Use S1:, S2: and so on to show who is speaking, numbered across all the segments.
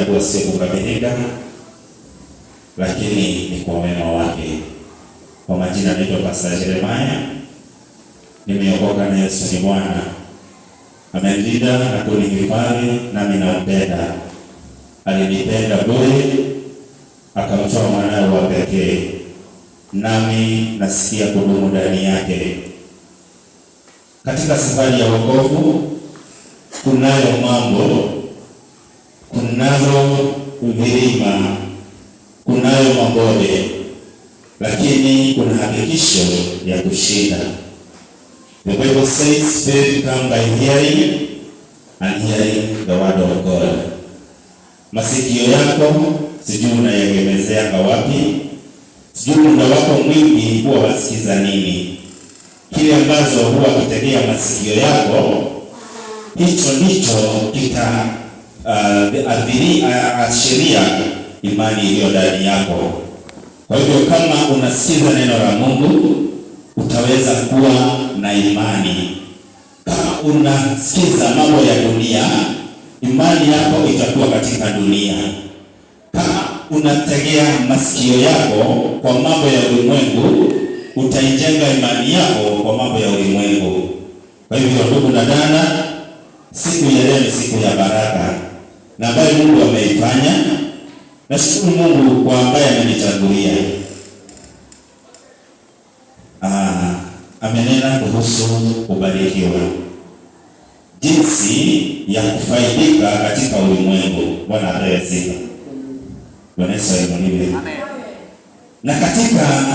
S1: kuwa sio kukamilika, lakini ni kwa wema wake. Kwa majina naitwa Pastor Jeremiah. Nimeokoka na Yesu ni Bwana. Amenilinda na kunihifadhi, nami nampenda. Alinipenda bure, akamtoa mwanawe wa pekee, nami nasikia kudumu ndani yake. Katika safari ya wokovu kunayo mambo, kunazo vilima, kunayo mabonde, lakini kuna hakikisho ya kushinda. The Bible says faith comes by hearing and hearing the word of God. Masikio yako sijui unayegemezea wapi, sijui muda wako mwingi huwa wasikiza nini. Kile ambazo huwa kitegea masikio yako, hicho ndicho ashiria imani iliyo ndani yako. Kwa hivyo kama unasikiza neno la Mungu, utaweza kuwa na imani. Kama unasikiza mambo ya dunia, imani yako itakuwa katika dunia. Kama unategea masikio yako kwa mambo ya ulimwengu, utaijenga imani yako kwa mambo ya ulimwengu. Kwa hivyo ndugu na dada, siku ya leo ni siku ya baraka na ambayo Mungu ameifanya. Nashukuru Mungu kwa ambaye amenichagulia. Amenena kuhusu kubarikiwa, jinsi ya kufaidika katika ulimwengu. Bwana apewe sifa. Bwana Yesu asifiwe. Na katika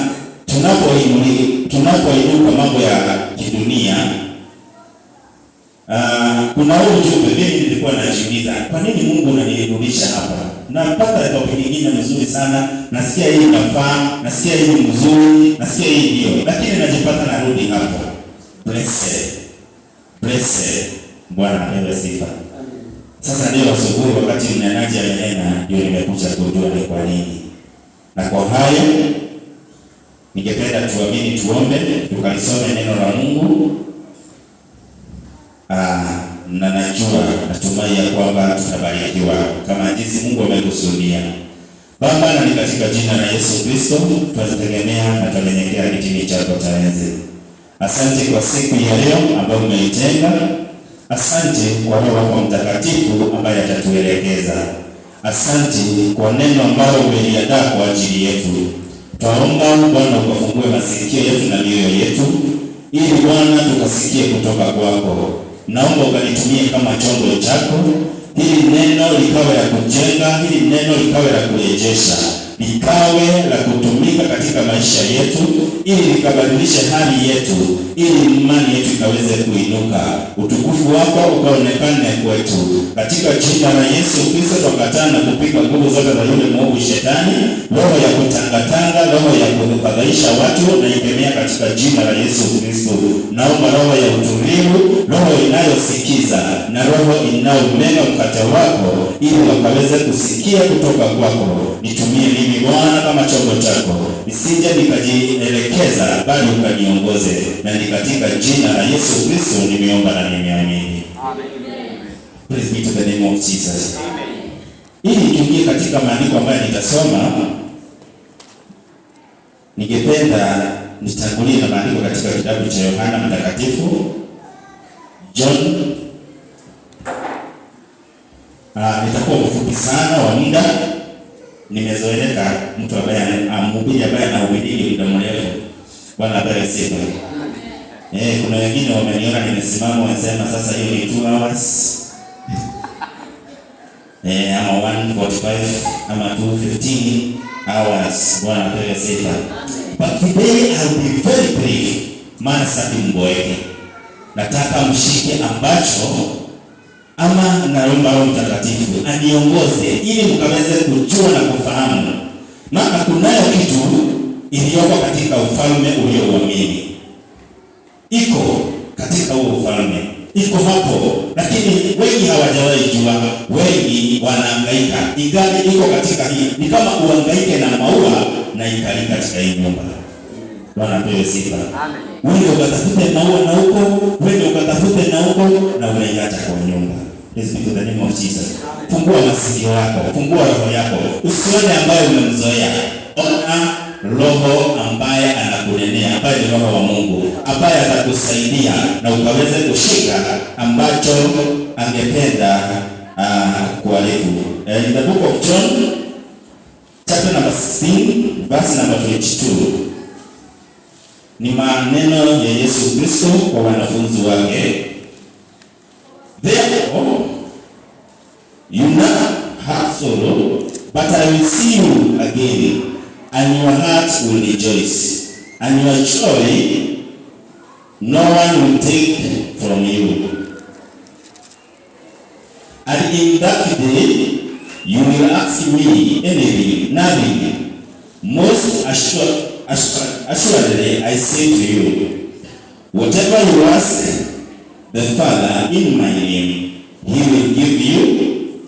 S1: tunapoinuka mambo ya kidunia, kuna ujumbe mimi nilikuwa najiuliza, kwa nini Mungu unanirudisha hapa? Napata topic nyingine nzuri sana, nasikia hii inafaa, nasikia hii nzuri, nasikia hii ndio, lakini najipata narudi hapo. Blessed. Bwana apewe sifa. Sasa leo asubuhi wakati mnenaji amenena, ndio nimekuja kujua ni kwa nini. Na kwa hayo ningependa tuamini, tuombe, tukalisome neno la Mungu. Na natumai ya kwamba tutabarikiwa kama jinsi Mungu amekusudia. Baba, na ni katika jina la Yesu Kristo tunategemea na tunyenyekea kitini chako cha enzi. Asante kwa siku ya leo ambayo umeitenga. Asante kwa Roho wako Mtakatifu ambaye atatuelekeza. Asante kwa neno ambalo umeliandaa kwa ajili yetu. Twaomba Bwana ukafungue masikio yetu na mioyo yetu, ili Bwana tukasikie kutoka kwako. Naomba ukanitumie kama chombo chako, hili neno likawe la kujenga, hili neno likawe la kurejesha, likawe la kutumika katika maisha yetu, ili likabadilishe hali yetu, ili imani yetu ikaweze kuinuka, utukufu wako ukaonekane kwetu. Katika jina la Yesu Kristo tunakataa na kupiga nguvu zote za yule mwovu Shetani, roho ya kutangatanga, roho ya kufadhaisha watu, na ikemea katika jina la Yesu Kristo. Naomba roho ya utulivu, roho inayosikiza na roho inayomega mkate wako, ili wakaweze kusikia kutoka kwako. Nitumie mimi Bwana kama chombo chako, nisije nikajielekeza, bali ukaniongoze. Na ni katika jina la Yesu Kristo nimeomba na nimeamini. Amen. Praise be to the name of Jesus. Amen. Ili tuingie katika maandiko ambayo nitasoma, ningependa nitangulie na maandiko katika kitabu cha Yohana Mtakatifu John. Nitakuwa mfupi sana wa muda. Nimezoeleka mtu ambaye mhubiri ambaye anahubiri muda mrefu. Bwana apewe sifa. Kuna wengine wameniona nimesimama wanasema sasa hiyo ni 2 hours. Ama 1:45 ama 2:15 hours. Bwana apewe sifa. But today I will be very brief. Maana sasa mboeke. Nataka mshike ambacho ama naomba Roho Mtakatifu aniongoze ili mkaweze kujua na kufahamu. Maana kunayo kitu iliyoko katika ufalme uliouamini. Iko katika huo ufalme. Iko hapo, lakini wengi hawajawahi jua, wengi wanahangaika. Ingali iko katika hii, ni kama uhangaike na maua na ikali katika hii nyumba. Bwana apewe sifa. Amen. Wewe ukatafute maua na huko, wewe ukatafute na huko, na unaiacha kwa nyumba. Praise be to the name of Jesus. Fungua masikio yako, fungua roho yako. Usione ambaye umemzoea. Ona roho ambaye anakunenea, ambaye ni roho wa Mungu, ambaye atakusaidia na ukaweze kushika ambacho angependa kuarifu. In the book of John chapter number 16 verse number 22 ni maneno ya Yesu Kristo kwa wanafunzi wake. Therefore you now have sorrow, but I will see you again, and your heart will rejoice, and your joy no one will take from you. And in that day you will ask me anything, nothing. Most assuredly I say to you, whatever you ask the Father in my name, he will give you.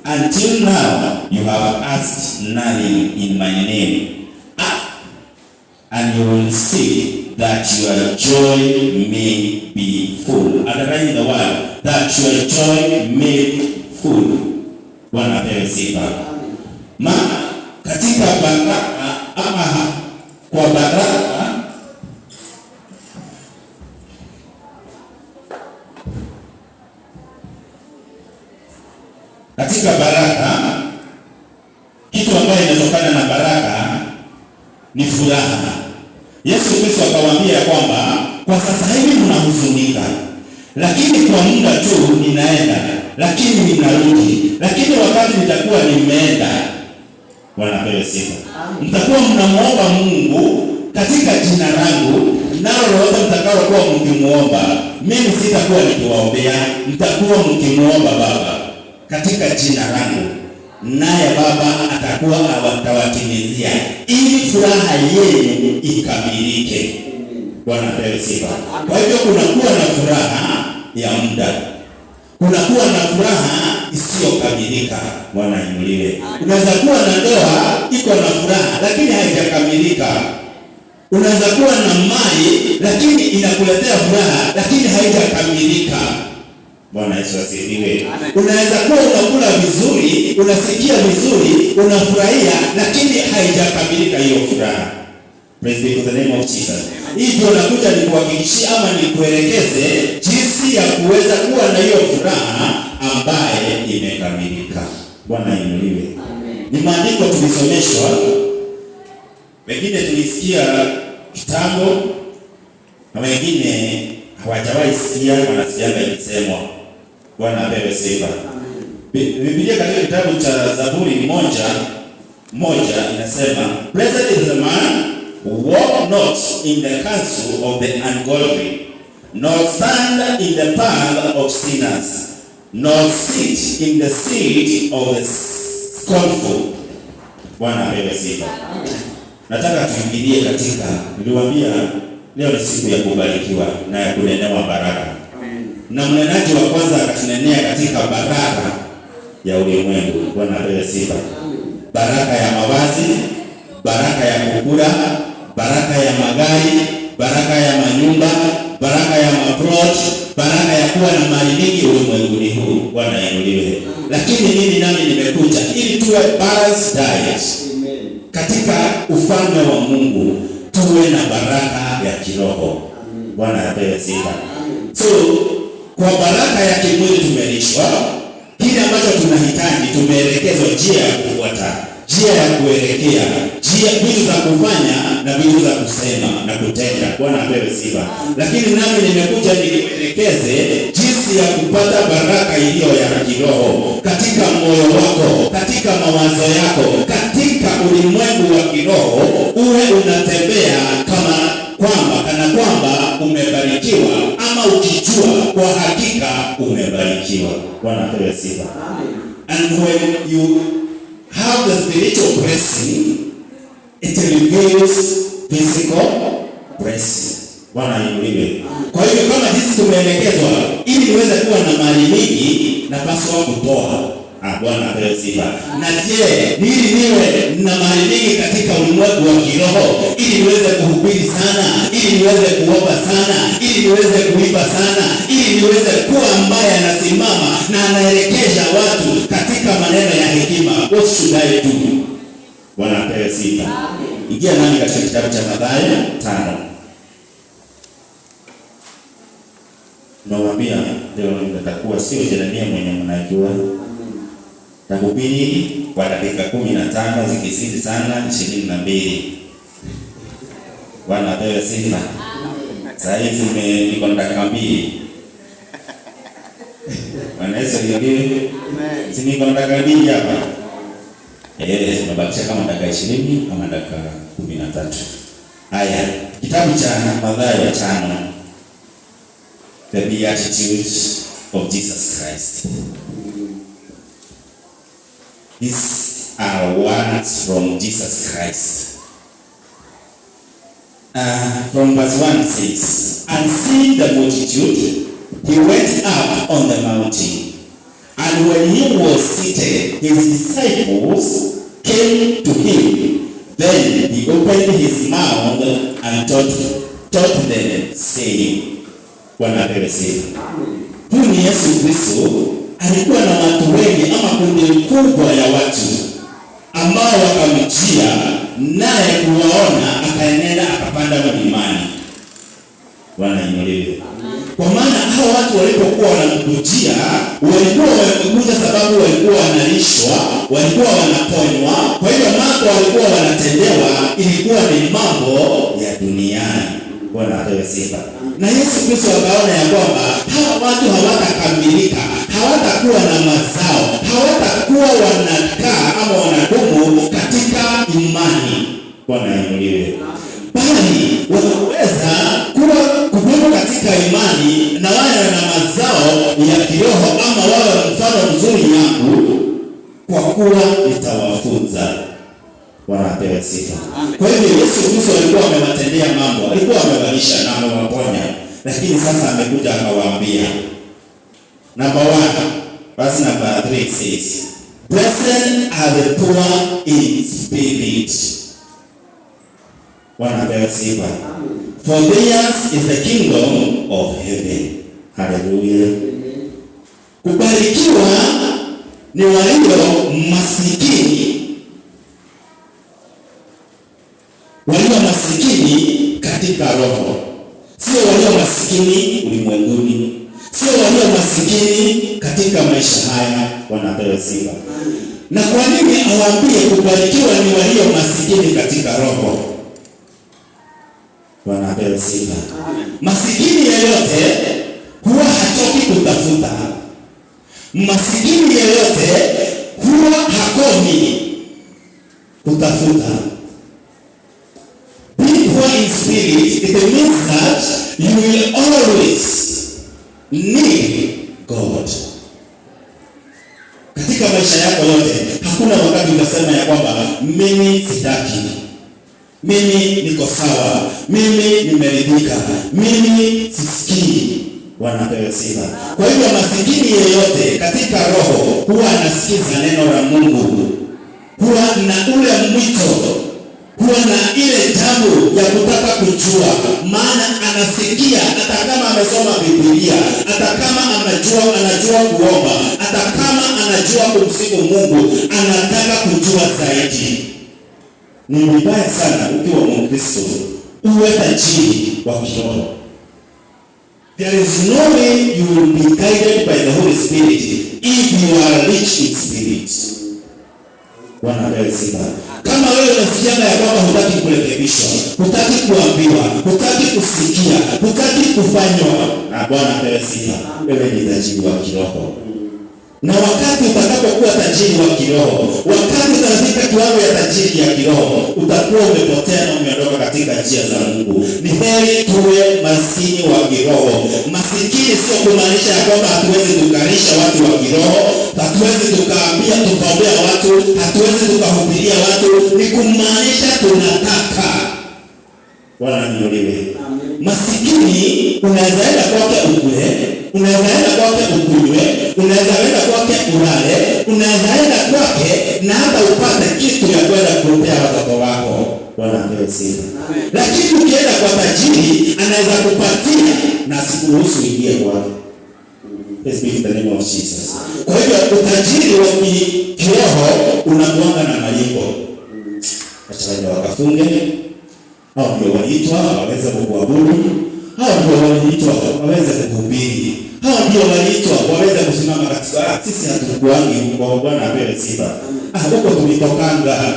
S1: Until now you have asked nothing in my name. Ask, and you will see that your joy may be full. Underline the word, that your joy may be full. Bwana apewe sifa. Maana katika baraka ama kwa baraka kitu ambayo inatokana na baraka ni furaha. Yesu Kristo akawaambia kwamba kwa sasa hivi mnahuzunika, lakini kwa muda tu ninaenda, lakini ninarudi, lakini wakati nitakuwa nimeenda, Bwana apewe sifa, mtakuwa mnamuomba Mungu katika jina langu, nalo lolote mtakalokuwa mkimuomba mimi sitakuwa nikiwaombea, mtakuwa mkimuomba Baba katika jina langu, naye Baba atakuwa atawatimizia ili furaha yenu ikamilike. Bwana apewe sifa. Kwa hivyo kunakuwa na furaha ya muda, kunakuwa na furaha isiyokamilika. Bwana inuliwe. Unaweza kuwa na ndoa iko na furaha lakini haijakamilika. Unaweza kuwa na mali lakini inakuletea furaha lakini haijakamilika. Bwana Yesu asifiwe. Unaweza kuwa unakula vizuri, unasikia vizuri, unafurahia lakini haijakamilika hiyo furaha. Praise be to the name of Jesus. Hii ndio nakuja nikuhakikishie ama nikuelekeze jinsi ya kuweza kuwa na hiyo furaha ambaye imekamilika. Bwana inuliwe. Ni maandiko tulisomeshwa, wengine tulisikia kitambo na wengine hawajawahi sikia, wanasikianga ikisemwa. Bwana apewe sifa. Biblia katika kitabu cha Zaburi moja inasema, blessed is the man who walk not in the counsel of the ungodly, nor stand in the path of sinners, nor sit in the seat of the scornful. Bwana apewe sifa. Nataka tuingilie katika, niliwaambia leo ni siku ya kubarikiwa na ya kunenewa baraka. Na mnenaji wa kwanza akatunenea katika baraka ya ulimwengu. Bwana apewe sifa. Baraka ya mavazi, baraka ya kukula, baraka ya magari, baraka ya manyumba, baraka ya maplot, baraka ya kuwa na mali nyingi ulimwenguni huu. Bwana inuliwe. Lakini mimi nami nimekuja ili tuwe balanced diet. Katika ufalme wa Mungu tuwe na baraka ya kiroho. Bwana apewe sifa. So kwa baraka ya kimwili tumelishwa, kile ambacho tunahitaji tumeelekezwa njia ya kufuata, njia ya kuelekea, njia vitu za kufanya na vitu za kusema na kutenda. Bwana apewe sifa. Lakini nami nimekuja nikuelekeze jinsi ya kupata baraka iliyo ya kiroho katika moyo wako, katika mawazo yako, katika ulimwengu wa kiroho, uwe unatembea kana kwamba umebarikiwa, ama ukijua kwa hakika umebarikiwa. Bwana apewe sifa. And when you have the spiritual blessing, it reveals physical blessing. Bwana inuliwe. Kwa hivyo kama jinsi tumeelekezwa, ili niweze kuwa na mali nyingi napaswa kutoa. Bwana apewe sifa. Na je, ili niwe na mali mingi katika ulimwengu wa kiroho, ili niweze kuhubiri sana, ili niweze kuomba sana, ili niweze kuimba sana, ili niweze kuwa ambaye anasimama na anaelekeza watu katika maneno ya hekima, what should I do? Bwana apewe sifa. Ingia nami katika kitabu cha Mathayo 5. Nawaambia leo nitakuwa sio Yeremia mwenye mnajua. Tahubiri kwa dakika 15 zikizidi sana 22. Bwana apewe sifa. Sasa hivi niko na dakika 2. Bwana Yesu aliye. Si niko na dakika 2 hapa. Tunabakisha kama dakika 20 kama dakika 13. Haya, kitabu cha Mathayo 5. The Beatitudes of Jesus Christ. These are words from Jesus Christ. From verse 1 it says, and seeing the multitude, he went up on the mountain. And when he was seated, his disciples came to him. Then he opened his mouth and taught them, saying, Bwana apewe sifa. Huyu ni Yesu Kristo. Alikuwa na watu wengi ama kundi kubwa ya watu ambao wakamjia, naye kuwaona akaenenda akapanda mlimani. Bwana inuliwe. Kwa maana hao watu walipokuwa wanamkujia, walikuwa wamekuja sababu walikuwa wanalishwa, walikuwa wanaponywa. Kwa hiyo mambo walikuwa wanatendewa ilikuwa ni mambo ya duniani. Bwana apewe sifa. Na Yesu Kristo akaona ya kwamba hawa watu hawatakamilika, hawatakuwa na mazao, hawatakuwa wanakaa ama wanadumu katika imani. Bwana inuliwe. Bali wanaweza kudumu katika imani na wawe na mazao ya kiroho ama wawe mfano mzuri yangu, kwa kuwa nitawafunza. Bwana apewe sifa. Kwa hivyo Yesu Kristo alikuwa amewatendea mambo, alikuwa amewalisha na amewaponya, lakini sasa amekuja akawaambia. Number 1, verse number 3 says, blessed are the poor in spirit. Bwana apewe sifa. For theirs is the kingdom of heaven. Hallelujah. Kubarikiwa ni walio masikini. Walio masikini katika roho. Sio walio masikini ulimwenguni. Sio walio masikini katika maisha haya. Bwana apewe sifa. Na kwa nini awaambie kubarikiwa ni walio masikini katika roho? Bwana apewe sifa. Masikini yeyote huwa hachoki kutafuta. Masikini yeyote huwa hakomi kutafuta. Being poor in spirit, it means that you will always need God. Katika maisha yako yote, hakuna wakati utasema ya kwamba mimi sitaki, mimi niko sawa, mimi nimeridhika, mimi sisikii. Bwana apewe sifa. Kwa hivyo masikini yeyote katika roho huwa anasikiza neno la Mungu, huwa na ule mwito, huwa na ile tamu ya kutaka kujua, maana anasikia. Hata kama amesoma Biblia, hata kama anajua kuomba, hata kama anajua kumsifu Mungu, anataka kujua zaidi. Ni mbaya sana ukiwa Mkristo uwe tajiri wa kiroho. There is no way you will be guided by the Holy Spirit if you are rich in spirit. Bwana apewe sifa. Kama wewe unasikia ya kwamba hutaki kurekebishwa, hutaki kuambiwa, hutaki kusikia, hutaki kufanywa, na Bwana apewe sifa, wewe ni tajiri wa kiroho. Na wakati utakapokuwa tajiri wa kiroho, wakati utafika kiwango ya tajiri ya kiroho, utakuwa umepotea na umeondoka katika njia za Mungu. Ni heri tuwe maskini wa kiroho. Masikini sio kumaanisha ya kwamba hatuwezi tukalisha watu wa kiroho, hatuwezi tukaambia tukaombea watu, hatuwezi tukahubiria watu, ni kumaanisha tunataka. Bwana niuliwe. Masikini unaweza enda kwake ukule, unaweza enda kwake ukunywe, unaweza enda kwake ulale, unaweza enda kwake na hata upate kitu ya kwenda kumpea watoto wako. Bwana apewe sifa. Lakini ukienda kwa tajiri, anaweza kupatia na asikuruhusu ingie kwake. Let's be in the name of Jesus. Kwa hivyo utajiri wa kiroho unakuanga na malipo. Acha wale wakafunge. Hao ndio waliitwa waweze kuabudu. Hao ndio waliitwa waweze kuhubiri. Hao ndio waliitwa waweze kusimama katika sisi hatukuangi huko. Bwana apewe sifa. Huko tulitokanga.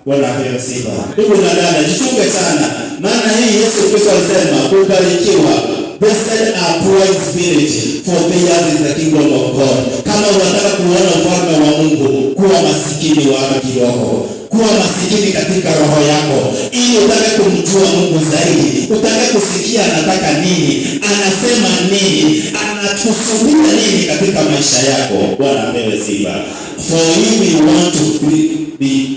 S1: Bwana apewe sifa. Ndugu na dada, jichunge sana. Maana hii Yesu Kristo alisema kubarikiwa. Blessed are poor in spirit, for theirs is the kingdom of God. Kama unataka kuona ufalme wa Mungu, kuwa masikini wa kiroho. Kuwa masikini katika roho yako, ili utake kumjua Mungu zaidi, utake kusikia anataka nini, anasema nini, anakusudia nini katika maisha yako. Bwana apewe sifa. For if we want to be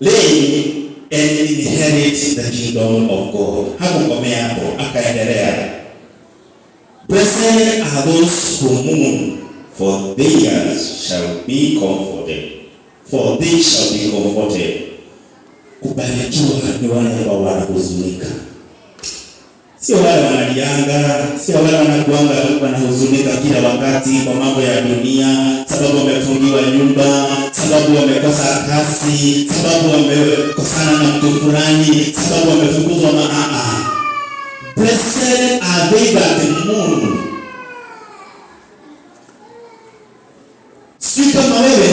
S1: lay and inherit the kingdom of God. Hapo ngomea hapo, akaendelea. Blessed are those who mourn, for they shall be comforted. For they shall be comforted. Kubarikiwa ni wale ambao wanahuzunika. Sio wale wanalianga, sio wale wanakuanga wanahuzunika kila wakati kwa mambo ya dunia, sababu wamefungiwa nyumba, sababu wamekosa kazi, sababu wamekosana na mtu fulani, sababu wamefukuzwa Blessed are they that mourn. Sio kama wewe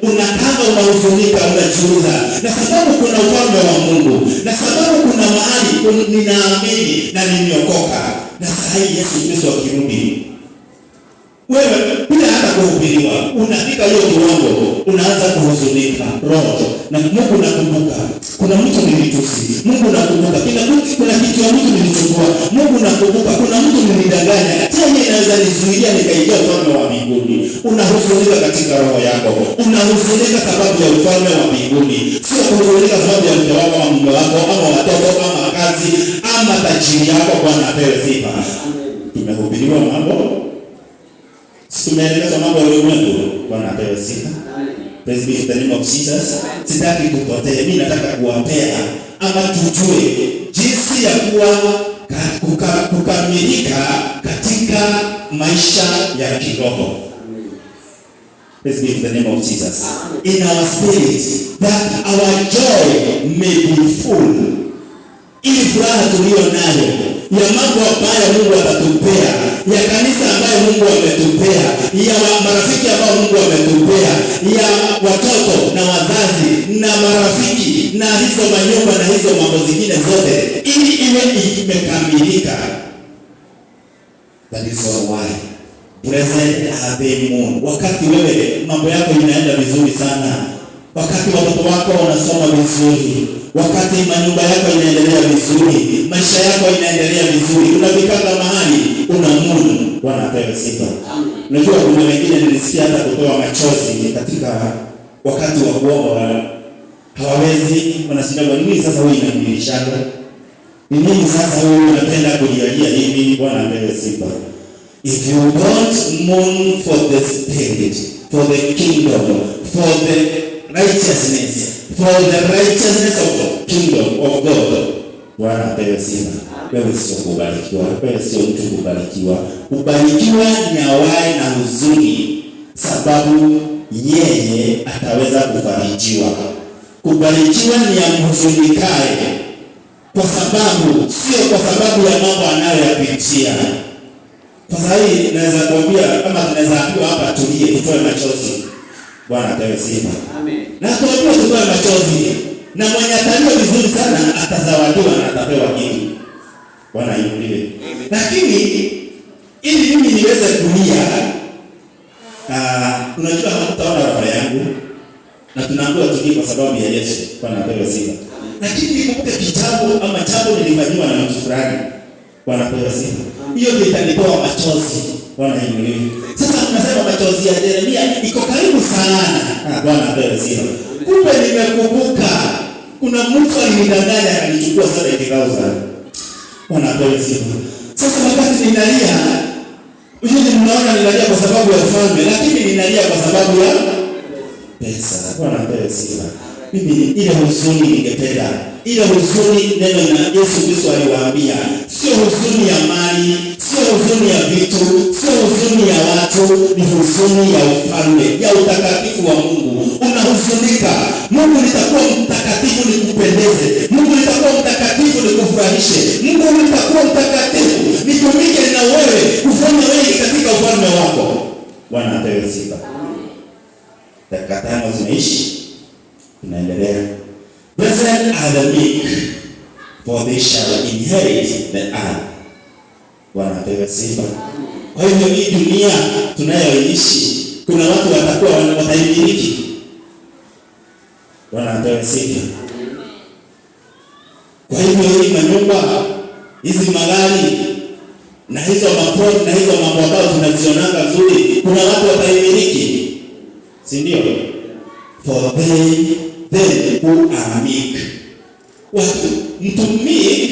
S1: unakanga unahuzunika unajiuliza, na sababu kuna ufalme wa Mungu, na sababu kuna mahali ninaamini na nimeokoka, na sasa Yesu Kristo akirudi, wewe bila hata kuhubiriwa unafika hiyo kiwango, unaanza kuhuzunika roho. Na Mungu nakumbuka kuna mtu nilitusi, Mungu nakumbuka kuna kitu ya mtu nilichukua, Mungu nakumbuka kuna mtu nilidanganya, tena inaweza nizuilia nikaingia ufalme wa mbinguni. Unahuzunika katika roho yako, unahuzunika sababu ya ufalme wa mbinguni, sio kuhuzunika sababu ya mke wako ama mume wako ama watoto ama kazi ama tajiri yako. Bwana apewe sifa. Tumehubiriwa mambo, tumeelezwa mambo ya ulimwengu. Bwana apewe sifa. Praise be to the name of Jesus. Sitaki tupotee, mimi nataka kuwapea ama tujue jinsi ya kuwa kukamilika katika maisha ya kiroho. Praise be to the name of Jesus. In our spirit, that our joy may be full. Ili furaha tuliyo nayo ya mambo ambayo Mungu atatupea, ya kanisa ambayo Mungu ametupea, ya marafiki ambao Mungu ametupea, ya watoto na wazazi na marafiki na hizo manyumba na hizo mambo zingine zote, ili iwe imekamilika. That is why blessed are they mourn. Wakati wewe mambo yako inaenda vizuri sana, wakati watoto wako wanasoma vizuri, wakati manyumba yako inaendelea vizuri, maisha yako inaendelea vizuri, unafika mahali unamudu. Bwana apewe sifa. Unajua kuna wengine nilisikia hata kutoa machozi katika wakati wa kuomba, hawawezi, wanashinda kwa nini sasa wewe inamilishaka? Ni nini sasa wewe unapenda kujialia hivi? Bwana apewe sifa. If you don't mourn for the spirit, for the kingdom, for the righteousness of the kingdom of God, Bwana apewe sifa. Wewe sio kubarikiwa, wewe sio mtu kubarikiwa. Kubarikiwa ni awaye na huzuni, sababu yeye ataweza kufarijiwa. Kubarikiwa ni amhuzunikaye, kwa sababu sio kwa sababu ya mambo anayoyapitia. Kwa sababu naweza kuambia kama tunaweza kuwa hapa tulie tutoe machozi. Bwana apewe sifa. Amen. Na tuambiwa tutoe machozi, na mwenye atalio vizuri sana atazawadiwa na atapewa kitu. Bwana inuliwe. Lakini ili mimi niweze kulia, unajua hamtaona roho yangu, na tunaambiwa tulie kwa sababu ya Yesu. Bwana apewe sifa. Lakini nikumbuke kitabu ama jambo nilifanywa na mtu fulani. Bwana apewe sifa. Hiyo ndio itanitoa machozi. Bwana inuliwe. Sasa tunasema machozi ya Yeremia iko karibu sana. Bwana apewe sifa. Kumbe nimekumbuka kuna mtu alinidanganya akanichukua sana ikikauza. Bwana apewe sifa. Sasa wakati ninalia, Ujue mnaona ninalia kwa sababu ya ufalme, lakini ninalia kwa sababu ya pesa. Bwana apewe sifa. Mimi ile huzuni ningependa, ile huzuni neno na Yesu Kristo aliwaambia, sio huzuni ya mali, sio huzuni ya vitu, sio huzuni ya watu, ni huzuni ya ufalme, ya utakatifu wa Mungu. Unahuzunika, Mungu litakuwa mtakatifu nikupendeze, Mungu litakuwa mtakatifu nikufurahishe, Mungu litakuwa mtakatifu nitumike na wewe kufanya wengi katika ufalme wako. Bwana apewe sifa. Dakika 5 zimeishi. Tunaendelea. Blessed are the meek, for they shall inherit the earth. Bwana apewe sifa. Kwa hivyo hii dunia tunayoishi, kuna watu watakuwa wataimiliki. Bwana apewe sifa. Kwa hivyo hii manyumba, hizi magari na hizo maplot na hizo mambo ambayo tunazionanga nzuri, kuna watu wataimiliki. Si ndio? For they who are meek. Watu mtu meek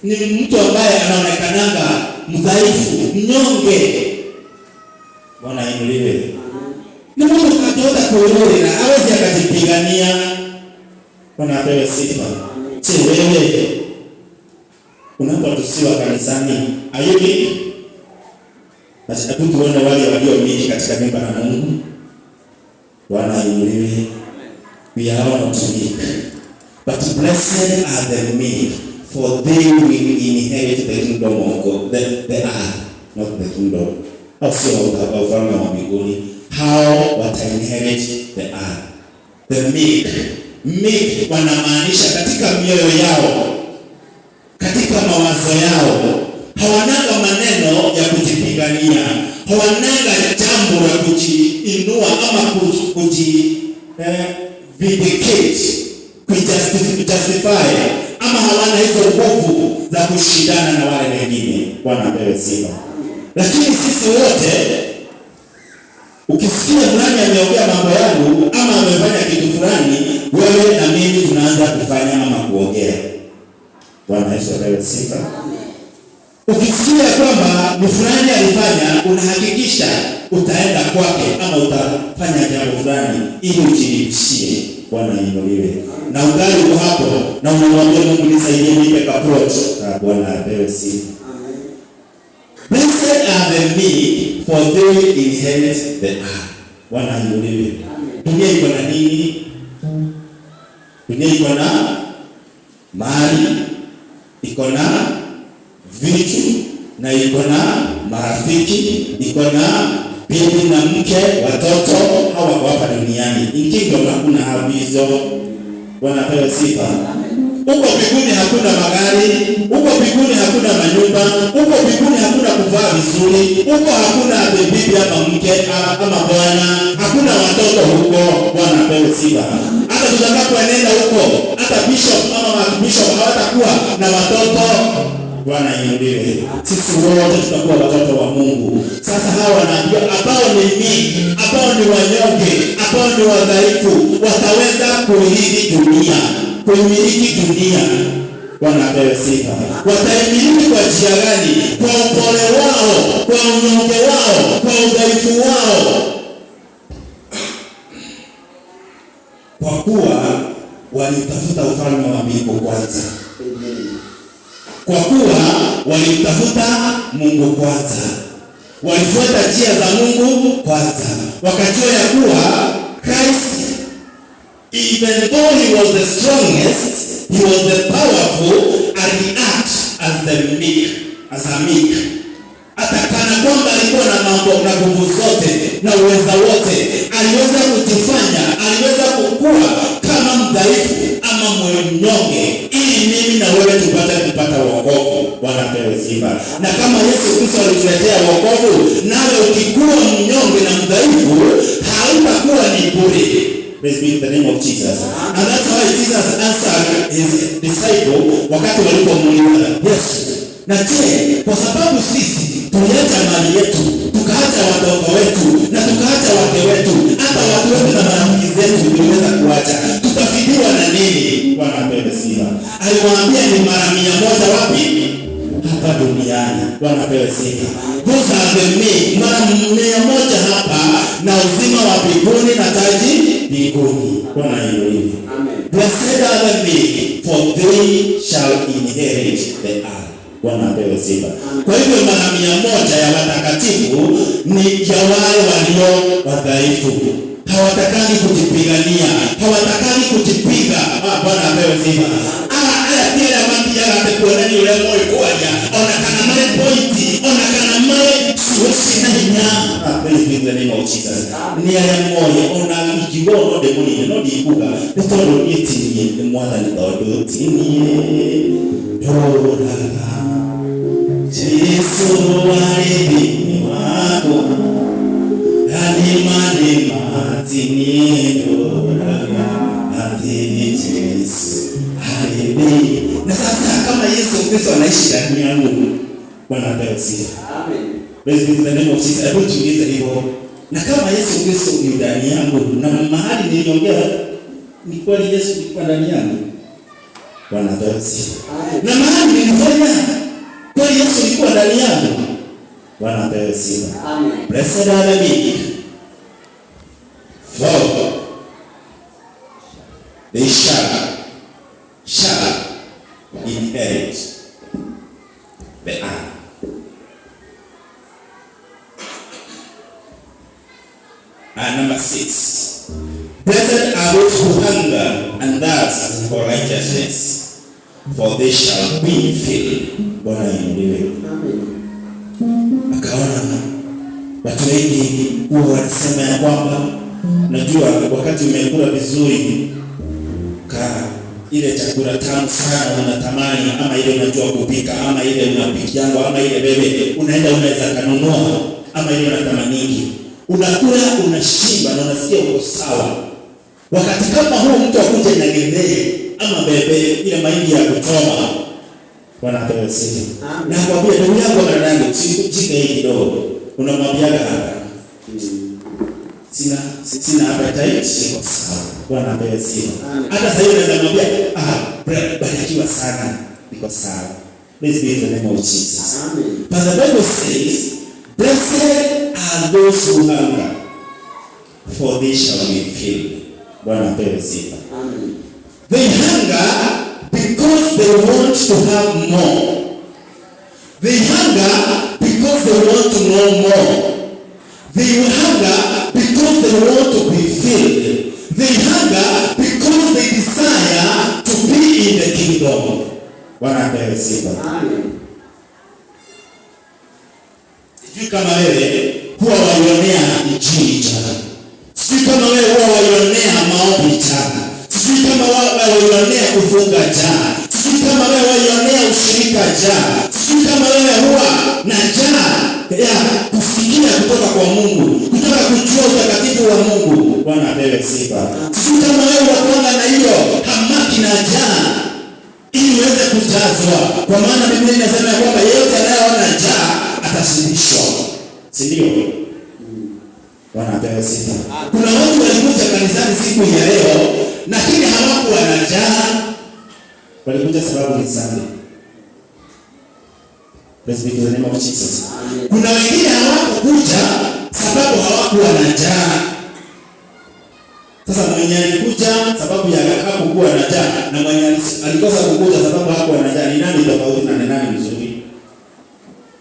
S1: ni mtu ambaye anaonekananga mdhaifu, mnyonge. Bwana inuliwe. Ni mtu katoka kuurudi na hawezi akajipigania. Bwana apewe sifa. Wewe unapotusiwa kanisani, ayubi basi tuone wale walio meek katika nyumba ya Mungu. Bwana inuliwe. We are not meek, but blessed are the meek, for they will inherit the kingdom of God, the earth, not the kingdom. Also, ufalme wa mbinguni. How watainherit the earth? The meek wanamaanisha katika mioyo yao, katika mawazo yao, hawananga maneno ya kujipigania, hawananga jambo la kujiinua ama vindicate, kujustify, ama hawana hizo nguvu za kushindana na wale wengine. Bwana apewe sifa. Lakini sisi wote, ukisikia fulani ameongea mambo yangu ama amefanya kitu fulani, wewe na mimi tunaanza kufanya ama kuongea. Bwana Yesu apewe sifa. Ukisikia kwamba ni fulani alifanya, unahakikisha utaenda kwake ama utafanya jambo fulani ili ujilipishie. Bwana inuliwe. Na ungali uko hapo na unamwambia Mungu nisaidie nipe kaprot. Bwana apewe sifa. Blessed are the meek, for they will inherit the earth. Bwana inuliwe. Dunia iko na nini? Dunia iko na mali, iko na vitu, na iko na marafiki, iko na bibi na mke, watoto, hawa hapa duniani. Ingindo hakuna habizo. Bwana apewe sifa. Huko mbinguni hakuna magari, huko mbinguni hakuna manyumba, huko mbinguni hakuna kuvaa vizuri, huko hakuna bibi ama mke ama bwana, hakuna watoto huko. Bwana apewe sifa. Hata tutakapoenda huko, hata bishop ama bishop hawatakuwa na watoto. Bwana inuliwe. Sisi wote tutakuwa watoto wa Mungu. Sasa hawa wanaambia ambao ni meek, ambao ni wanyonge, ambao ni wadhaifu, wataweza kuimiliki dunia. Kuimiliki dunia. Bwana apewe sifa. Wataimiliki kwa njia gani? Kwa upole wao, kwa unyonge wao, kwa udhaifu wao. Kwa kuwa walitafuta ufalme wa mbingu kwanza. Kwa kuwa walimtafuta Mungu kwanza, walifuata njia za Mungu kwanza, wakajua ya kuwa Christ, even though he was the strongest, he was the powerful, and he act as a meek. Atakana kwamba alikuwa na mambo na nguvu zote na uweza wote, aliweza kujifanya, aliweza kukua kama mdhaifu ama mnyonge, ili mimi na wewe tupata wokovu. Bwana apewe sifa. Na kama Yesu Kristo alituletea wokovu, nawe ukikuwa mnyonge na mdhaifu, hautakuwa ni bure. Praise be the name of Jesus. And that's why Jesus answered his disciple wakati walipomuuliza Yesu, na je, kwa sababu sisi tuliacha mali yetu, tukaacha watoto wetu, na tukaacha wake wetu, hata watu wetu na marafiki zetu tuliweza kuacha, tutafidiwa na nini? Bwana apewe sifa. Aliwaambia ni mara 100 wapi? Hapa duniani. Bwana apewe sifa. those are the meek. Mara 100 hapa na uzima wa mbinguni na taji mbinguni. Bwana ainuliwe. Amen. Blessed are the meek, for they shall inherit the earth. Bwana apewe sifa. Kwa hivyo mara 100 ya watakatifu ni ya wale walio wadhaifu. Hawatakani kujipigania, hawatakani kujipiga. Bwana apewe sifa. Pia mambo ya kuona ni ule moyo kwaja. Ona kana male point, ona kana male suwesi na nya. Praise be the name of Jesus. Ni ya moyo ona ikiwono de muni no dikuga. Nitondo yeti ni mwana ni dodo tini. Dora. Yesu alibi wako. Mani matini dora. Atini Yesu. Haleluya. Na sasa kama Yesu Kristo anaishi ndani yangu, Bwana apewe sifa. Amen. Praise be the name of Jesus. Hebu tuulize hivyo. Na kama Yesu Kristo ni ndani yangu, na mahali niliongea ni kweli Yesu ni ndani yangu, Bwana apewe sifa. Na mahali nilifanya kweli Yesu ni ndani yangu, Bwana apewe sifa. Amen. Blessed are the meek, for they shall inherit the earth. And number 6, blessed are those who hunger and thirst for righteousness, for they shall be filled. Bwana ainuliwe. Akaona watu wengi huwa wanasema ya kwamba najua wakati umekula vizuri ile chakula tamu sana unatamani, ama ile unajua kupika, ama ile unapikianga, ama ile bebe unaenda unaweza kanunua, ama ile unatamaniki, unakula unashiba na unasikia uko sawa. Wakati kama huo mtu akuje na gembele ama bebe ile mahindi ya kuchoma, Bwana apewe sifa. Na kwambia ndugu yangu na ndugu, sikuchika hii kidogo, unamwambia hapa sina appetite, siko sawa. Bwana apewe sifa. Hata sasa hivi naweza mwambia barikiwa sana, niko sawa. Praise be the name of Jesus. Amen. But the Bible says, blessed are those who hunger, for they shall be filled. Bwana apewe sifa. Amen. They hunger because they want to have more. They hunger because they want to know more. They hunger because they want to be filled. They hunger because they desire to be in the kingdom. Bwana apewe sifa. Amen. Sijui kama wewe huwa waionea injili jana. Sijui kama wewe huwa waionea maombi jana. Sijui kama waionea kufunga jana. Sijui kama wewe waionea ushirika jana. Sijui kama wewe huwa na jana ya kusikia kutoka kwa Mungu, kutoka kujua utakatifu wa Mungu. Bwana apewe sifa. Sijui kama wewe unakuwa na hiyo hamaki na jana ili uweze kujazwa, kwa maana Biblia inasema kwamba yeyote anayeona njaa atashibishwa. Si ndio? Bwana apewe sifa. Kuna watu walikuja kanisani siku ya leo lakini hawakuwa na njaa. Walikuja sababu ni Sunday. Praise be the name of Jesus. Kuna wengine hawakuja sababu hawakuwa na njaa. Sasa mwenye alikuja sababu ya hakuwa na njaa na mwenye alikosa kukuja sababu hakuwa na njaa, ni nani tofauti na nani mzuri?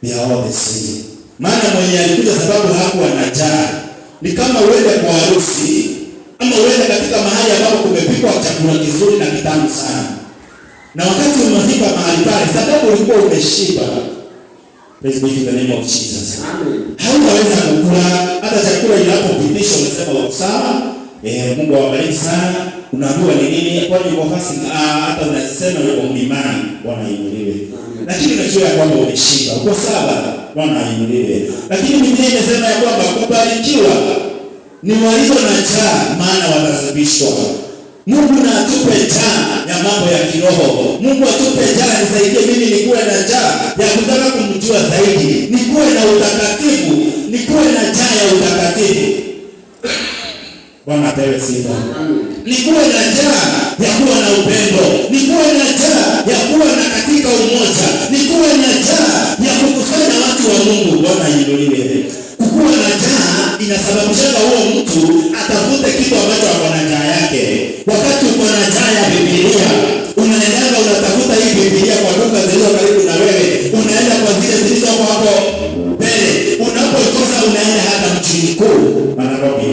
S1: They are all the same. Maana mwenye alikuja sababu hakuwa na njaa ni kama uende kwa harusi ama uende katika mahali ambapo kumepikwa chakula kizuri na kitamu sana, na wakati umefika mahali pale sababu ulikuwa umeshiba. Praise be the name of Jesus. Amen. Hautaweza kukula hata chakula inapopitishwa unasema wako sawa. Mungu awabariki sana. Unaambiwa ni nini? Kwani uko fasi hata unasema uko mlimani. Bwana ainuliwe. Lakini unajua kwamba umeshiba. Uko sawa. Bwana ainuliwe. Lakini Biblia inasema ya kwamba kubarikiwa ni walio na njaa maana watazidishwa. Mungu na atupe njaa ya mambo ya kiroho. Mungu atupe njaa, nisaidie mimi nikuwe na njaa ya kutaka kumjua zaidi. Nikuwe na utakatifu, nikuwe na njaa ya utakatifu. Bwana apewe sifa. Nikuwe na njaa ya kuwa na upendo. Nikuwe na njaa ya kuwa na katika umoja. Nikuwe na njaa ya kukusanya watu wa Mungu. Bwana ainuliwe. Kukuwa na njaa inasababisha huo mtu atafute kitu ambacho ako na njaa yake. Wakati uko na njaa ya Biblia, unaenda unatafuta hii Biblia kwa duka zilizo karibu na wewe. Unaenda kwa zile zilizo hapo mbele. Unapoikosa unaenda hata mjini kuu Nairobi.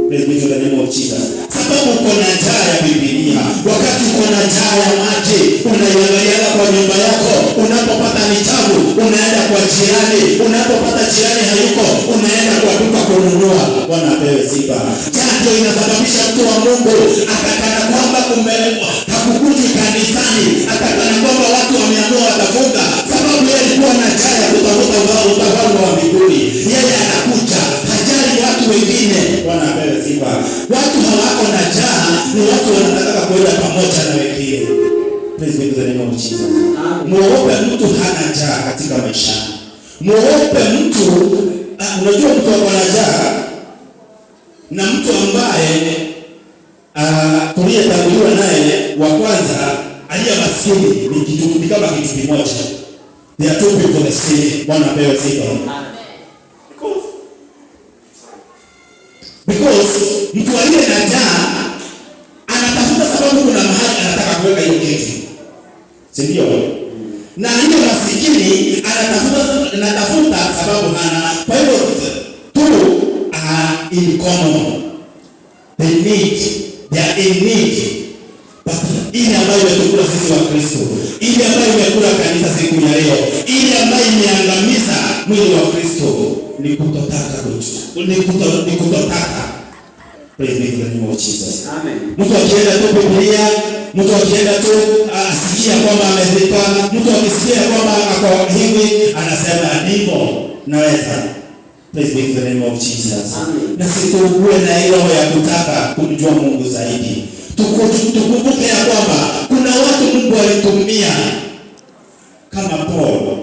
S1: Praise be to the name of Jesus. Sababu uko na njaa ya Biblia. Wakati uko na njaa ya maji, unaiangalia kwa nyumba yako. Unapopata ni tabu, unaenda kwa jirani. Unapopata jirani hayuko, unaenda kwa duka kununua. Bwana apewe sifa. Ndio inasababisha mtu wa Mungu akakana kwamba hakukuji kanisani, akakana kwamba watu wameamua watafunga, sababu yeye alikuwa na njaa ya kutafuta ufalme wa mbinguni. Yeye anakuja, hajali watu wengine. Bwana apewe sifa. Watu hawako na njaa, ni watu wanataka kwenda pamoja na wengine. Praise be to the name of Jesus. Muogope mtu hana njaa katika maisha. Muogope mtu, unajua mtu ako na njaa na mtu ambaye tuliyetanguliwa naye wa kwanza aliye maskini ni kama kitu kimoja. They are two people the same. Bwana apewe sifa. Because mtu aliye na njaa anatafuta sababu, kuna mahali anataka kuweka hiyo kitu, si ndio? Na aliye maskini anatafuta sababu hana. Kwa hivyo two are in common. They are in need. But ile ambayo imetukula sisi wa Kristo, ile ambayo imekula kanisa siku ya leo, ile ambayo imeangamiza mwili wa Kristo ni kutotaka kuchu. Ni kutotaka. Praise be to the name of Jesus. Amen. Mtu akienda tu Biblia, mtu akienda tu asikia kwamba amezika, mtu akisikia kwamba ako hivi anasema niko naweza. Praise be to the name of Jesus. Amen. Na sikuwe na ile roho ya kutaka kumjua Mungu zaidi. Tukumbuke ya kwamba kuna watu Mungu alitumia kama Paul.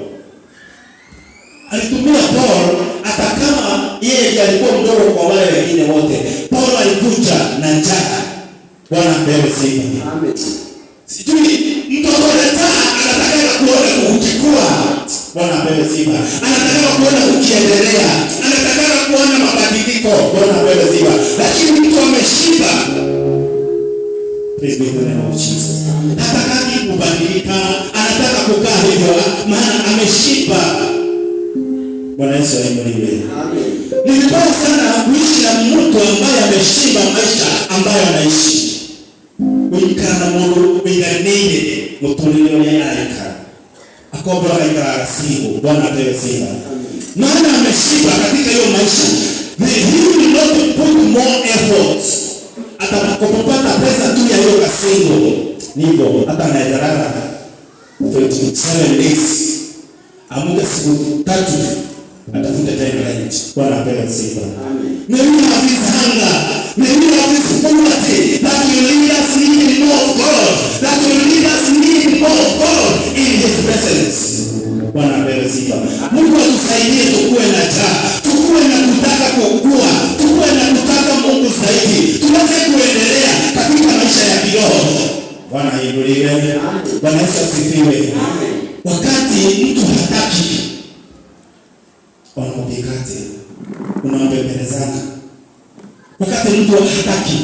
S1: Alitumia Paul hata kama yeye alikuwa mdogo kwa wale wengine wote. Paul alikuja na njaa. Bwana apewe sifa. Amen. Sijui mtu anataka kuona kukikua. Bwana apewe sifa. Anataka kuona ukiendelea. Anataka kuona mabadiliko. Bwana apewe sifa. Lakini mtu ameshiba. Praise be the name of Jesus. Hataki kubadilika, anataka kukaa hivyo maana ameshiba. Bwana Yesu ainuliwe. Amen. Ni vibaya sana kuishi na mtu ambaye ameshiba maisha ambayo anaishi. Wikana mundu wiganire mutulio ni aika. Akobora aika siku. Bwana apewe sifa. Maana ameshiba katika hiyo maisha. He will not put more effort. Atakapopata pesa tu ya hiyo kasingo nivyo hata anaweza lala 27 days amuka siku 3 atafuta time rent. Bwana apewe sifa. Amen. Maybe have this hunger, maybe have this poverty that will lead us need more of God, that will lead us need more of God in His presence. Bwana apewe sifa. Mungu atusaidie tukue na njaa, tukue na kutaka kukua, tukue na kutaka Mungu zaidi, tuweze kuendelea katika maisha ya kiroho. Bwana ainuliwe. Bwana Yesu asifiwe. Wakati mtu hataki, wanampikate, unampembelezana. Wakati mtu hataki,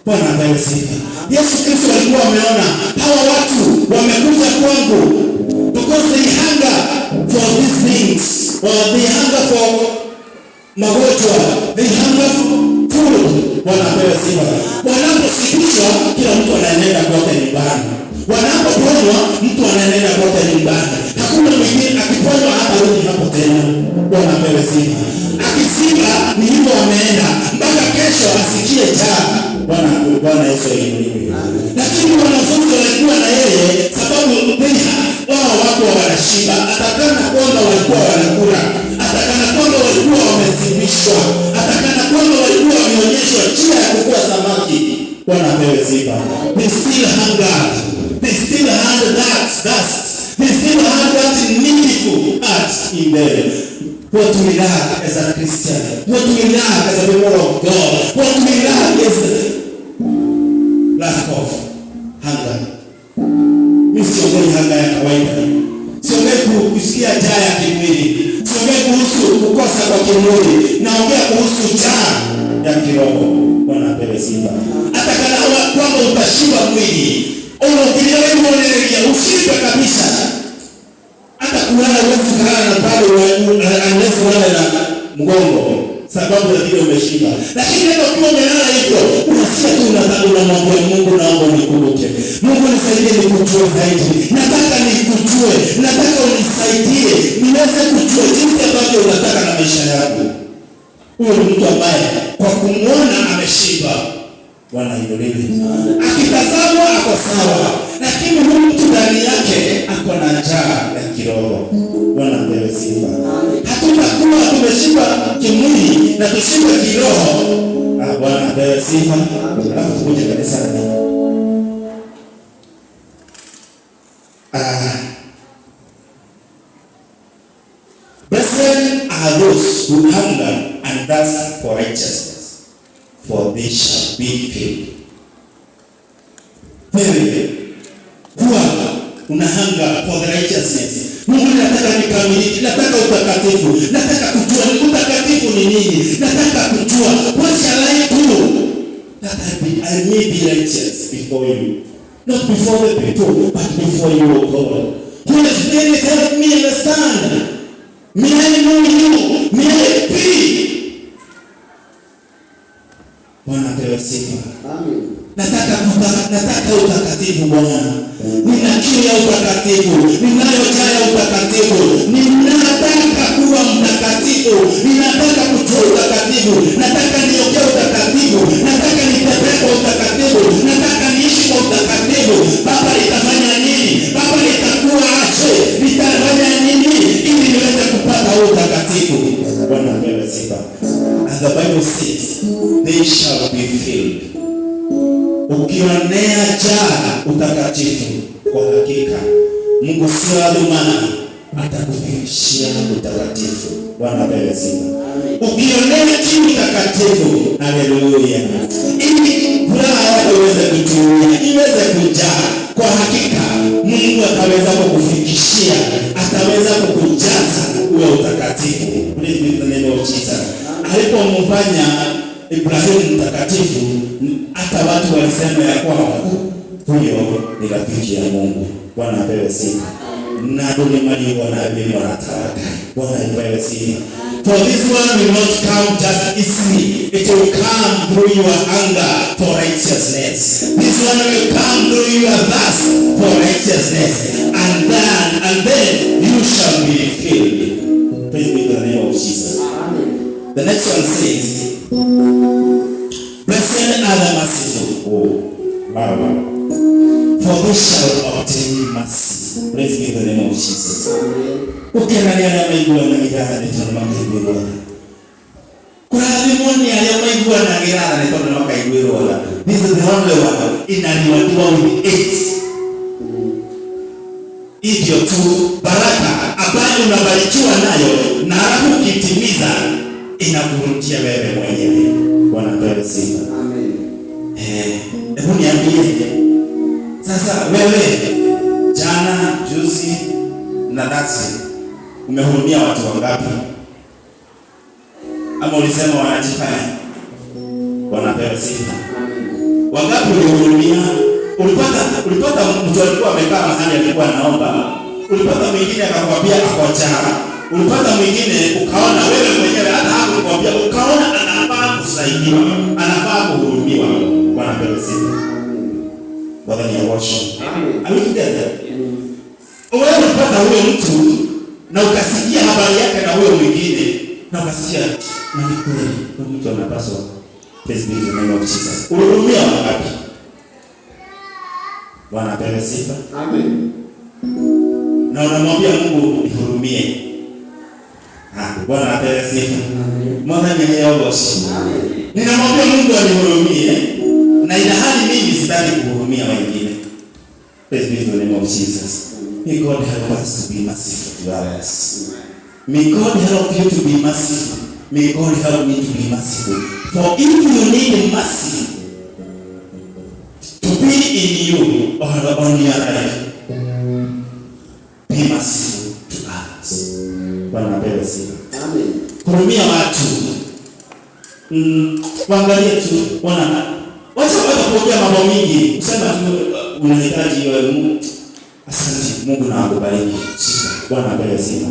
S1: Bwana apewe sifa. Yesu Kristo alikuwa ameona hawa watu wamekuja kwangu because they hunger for these things, or they hunger for magonjwa, they hunger for food. Bwana apewe sifa. Wanaposikishwa kila mtu anaenda kwake nyumbani. Wanapoponywa mtu anaenda kwake nyumbani. Hakuna mwingine akiponywa hata rudi hapo tena. Bwana apewe sifa. Akisiba ni hivyo ameenda mpaka kesho asikie njaa. Bwana Yesu ainuliwe. Lakini wanafunzi walikuwa na yeye sababu wao wako wanashiba. Atakana kwamba walikuwa wanakula. Atakana kwamba walikuwa wamesibishwa. Atakana kwamba walikuwa wameonyeshwa njia ya kukua samaki. Bwana apewe sifa. They still hunger. They still had that dust. They still had that needful heart in them. What we lack as a Christian, what we lack as a people of God, what we lack is lack of hunger. Mimi siongei hunger ya kawaida. Siongei kusikia sifa. Hata kama kwamba utashiba mwili, unakielewa usipe kabisa. Hata kulala wewe kulala na pale unless wala na mgongo sababu ya vile umeshiba. Lakini hata ukiwa umelala hivyo, unasikia tu unamwambia Mungu, naomba unikumbuke. Mungu nisaidie nikujue zaidi. Nataka nikujue. Nataka unisaidie niweze kujua jinsi ambavyo unataka na maisha yangu. Huyo ni mtu ambaye kwa kumwona ameshiba, Bwana inuliwe. Akitazama ako sawa, lakini huyu mtu ndani yake ako na njaa ya kiroho. Bwana apewe sifa. Hatutakuwa tumeshiba kimwili na tushibe kiroho. Bwana apewe sifa. Alafu tukuje kanisani. Blessed are those who hunger and thirst for righteousness, for they shall be filled. Wewe huwa una hunger for the righteousness. Mungu nataka nikamilike, nataka utakatifu, nataka kujua utakatifu ni nini, nataka kujua what shall I do that I may be righteous before you, not before the people but before you, O God. Holy Spirit, help me understand. May I know you, may I be. Bwana apewe sifa. Amen. Nataka utakatifu Bwana. Nina kiu ya utakatifu. Ninayo njaa ya utakatifu. Ninataka kuwa mtakatifu. Ninataka kujua utakatifu. Nataka niongee utakatifu. Nataka nitembee kwa utakatifu. Nataka niishi kwa utakatifu. Baba, nitafanya nini? Baba, nitakuwa aje? Nitafanya nini ili niweze kupata utakatifu? Bwana apewe sifa. And the Bible says, they shall be filled. Ukionea njaa utakatifu, kwa hakika Mungu si dhuluma, atakufikishia utakatifu. Bwana apewe sifa. Ukionea kiu utakatifu, haleluya, ili furaha yako iweze kutulia, iweze kujaa, kwa hakika Mungu ataweza kukufikishia, ataweza kukujaza uwe utakatifu. Please be the name of Jesus. Alipomfanya Ibrahimu mtakatifu, hata watu walisema ya kwamba huyo ni rafiki ya Mungu. Bwana apewe sifa. Na ndio mali Bwana amebaraka. Bwana apewe sifa. For this one will not come just easily. It will come through your hunger for righteousness. This one will come through your thirst for righteousness. And then you shall be filled. Praise be the name of Jesus. Amen. The next one says, blessed are the merciful. Wow. For they shall obtain mercy. Praise be the name of Jesus. Ukiangalia maigwa na gidara ni tuna makaibiro. Kuna limoni maigwa na gidara ni tuna makaibiro. This is the only one inaliwatiwa with 8. Hivyo tu baraka ambayo unabarikiwa nayo na halafu ukitimiza inakurudia wewe mwenyewe. Bwana apewe sifa. Amen. Hebu niambie sasa, wewe jana, juzi na nasi umehurumia watu wangapi? Ama ulisema wanajifanya? Bwana apewe sifa. Wangapi ulihurumia? Ulipata mtu alikuwa amekaa mahali alikuwa anaomba. Ulipata mwingine akakwambia akojaa. Ulipata mwingine ukaona wewe mwenyewe hata hakukwambia, ukaona anafaa kusaidiwa, anafaa kuhurumiwa. Bwana apewe sifa. Bwana ni washo. Are we together? Wewe ulipata huyo mtu na ukasikia habari yake na huyo mwingine na ukasikia na ni kweli huyo mtu anapaswa. Praise be the name of Jesus. Ulihurumia wapi? Bwana apewe sifa. Amen. Na unamwambia Mungu nihurumie. Bwana apewe sifa. Mwana mwenyewe bosi. Ninamwambia Mungu anihurumie na ila hali mimi sitaki kuhurumia wengine. Praise be the name of Jesus. May God help us to be merciful to others. May God help you to be merciful. May God help me to be merciful. For if you need mercy to be in you or on your life, be merciful to others. Bwana apewe sifa. Amen. Kurumia watu. Waangalie tu, Wacha kupokea mambo mingi. Usema unahitaji Mungu. Asante Mungu na akubariki. Bwana apewe sifa.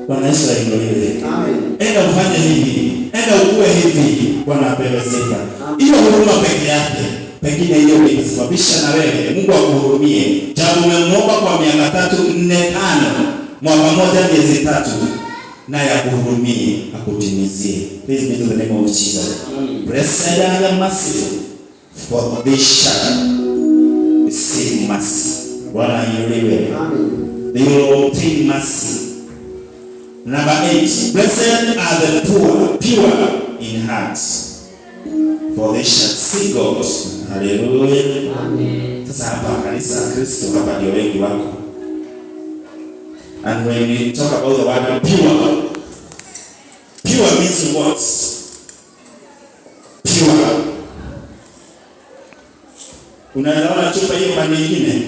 S1: Bwana Yesu ainuliwe. Amen. Enda ufanye hivi. Enda ukue hivi. Bwana apewe sifa. Hiyo huruma peke yake. Pengine hiyo ilisababisha na wewe Mungu akuhurumie. Jambo umemwomba kwa miaka 3, 4, 5, mwaka mmoja, miezi 3, naye akuhurumie, akutimizie. Praise be to the name of Jesus. Blessed are the merciful, for they shall receive mercy. Bwana ainuliwe. Amen. They will obtain mercy. Number 8, blessed are the poor, pure in heart, for they shall see God. Hallelujah. Amen. Sasa hapa kanisa Kristo hapa ndio wengi wako. And when we talk about the word pure, pure means what? Pure. Unaelewa chupa hiyo pande nyingine?